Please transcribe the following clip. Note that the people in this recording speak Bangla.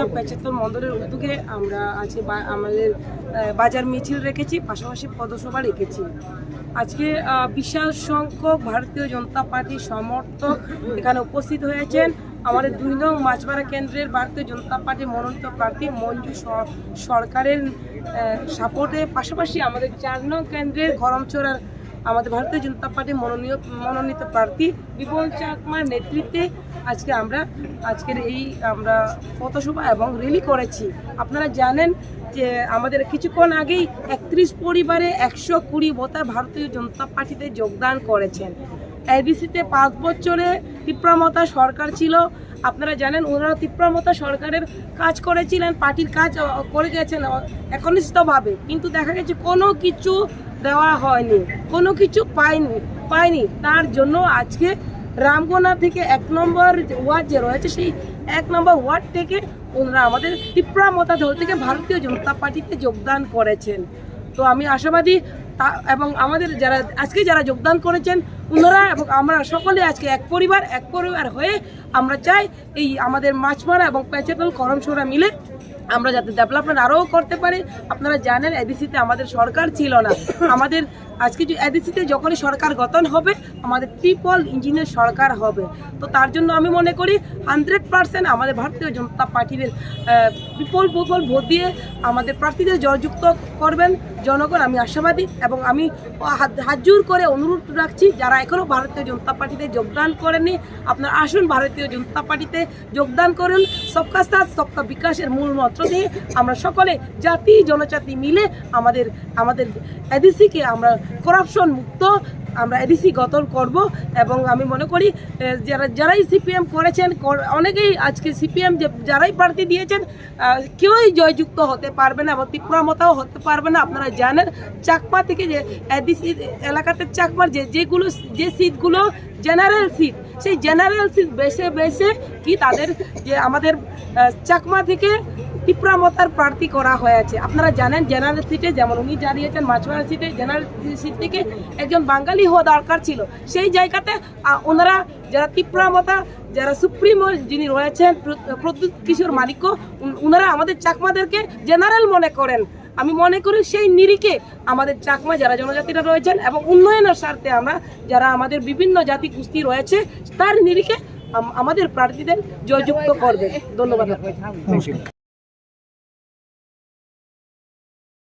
জেলা পেচাত্তর মন্ডলের উদ্যোগে আমরা আজকে আমাদের বাজার মিছিল রেখেছি, পাশাপাশি পদসভা রেখেছি। আজকে বিশাল সংখ্যক ভারতীয় জনতা পার্টির সমর্থক এখানে উপস্থিত হয়েছেন। আমাদের 2 নং মাছবাড়া কেন্দ্রের ভারতীয় জনতা পার্টির মনোনীত প্রার্থী মঞ্জু সরকারের সাপোর্টে, পাশাপাশি আমাদের 4 নং কেন্দ্রের গরমচড়ার আমাদের ভারতীয় জনতা পার্টির মনোনীত প্রার্থী বিপুল চাকমার নেতৃত্বে আজকের আমরা পথসভা এবং র্যালি করেছি। আপনারা জানেন যে আমাদের কিছুক্ষণ আগেই 31 পরিবারে 120 ভোটার ভারতীয় জনতা পার্টিতে যোগদান করেছেন। এডিসিতে 5 বছরে তীব্রমতা সরকার ছিল। আপনারা জানেন ওনারা তীব্রমতা সরকারের কাজ করেছিলেন, পার্টির কাজ করে গেছেন একনিষ্ঠভাবে, কিন্তু দেখা গেছে কোনো কিছু দেওয়া হয়নি, কোনো কিছু পায়নি। তার জন্য আজকে রামগোনা থেকে 1 নম্বর ওয়ার্ড যে রয়েছে, সেই 1 নম্বর ওয়ার্ড থেকে ওনারা আমাদের তীব্রমতা দল থেকে ভারতীয় জনতা পার্টিতে যোগদান করেছেন। তো আমি আশাবাদী এবং আমাদের যারা যোগদান করেছেন ওনারা এবং আমরা সকলে আজকে এক পরিবার হয়ে আমরা চাই এই আমাদের মাছমারা এবং পেচাতল করমসোরা মিলে আমরা যাতে ডেভেলপমেন্ট আরও করতে পারি। আপনারা জানেন এডিসিতে আমাদের সরকার ছিল না, আমাদের আজকে এডিসিতে যখনই সরকার গঠন হবে আমাদের ট্রিপল ইঞ্জিনের সরকার হবে। তো তার জন্য আমি মনে করি 100% আমাদের ভারতীয় জনতা পার্টির বিপুল ভোট দিয়ে আমাদের প্রার্থীদের জয়যুক্ত করবেন জনগণ। আমি আশাবাদী এবং আমি হাত জোর করে অনুরোধ রাখছি যারা এখনও ভারতীয় জনতা পার্টিতে যোগদান করেননি, আপনারা আসুন ভারতীয় জনতা পার্টিতে যোগদান করুন। সবকা সাথ সবকা বিকাশের মূল মন্ত্র দিয়ে আমরা সকলে জাতি জনজাতি মিলে আমাদের এডিসিকে আমরা করাপশন মুক্ত আমরা এডিসি গঠন করব। এবং আমি মনে করি যারাই সিপিএম করেছেন, অনেকেই আজকে সিপিএম যারাই প্রার্থী দিয়েছেন কেউই জয়যুক্ত হতে পারবে না এবং তীব্রমতাও হতে পারবে না। আপনারা জানেন চাকমা থেকে যে এডিসি এলাকাতে চাকমার যে সিটগুলো জেনারেল সিট, সেই জেনারেল সিট বেছে কি তাদের যে আমাদের চাকমা থেকে তীব্রমতার প্রার্থী করা হয়েছে। আপনারা জানেন জেনারেল সিটে যেমন উনি জানিয়েছেন মাছবাড়া সিটে জেনারেল সিট থেকে একজন বাঙালি হওয়া দরকার ছিল, সেই জায়গাতে ওনারা যারা তীব্রমতা যারা সুপ্রিমো যিনি রয়েছেন প্রদ্যুৎ কিশোর মালিক, ওনারা আমাদের চাকমাদেরকে জেনারেল মনে করেন। আমি মনে করি সেই নিরিখে আমাদের চাকমা যারা জনজাতিরা রয়েছেন এবং উন্নয়নের স্বার্থে আমরা যারা আমাদের বিভিন্ন জাতি গোষ্ঠী রয়েছে তার নিরিখে আমাদের প্রার্থীদের জয়যুক্ত করবে। ধন্যবাদ।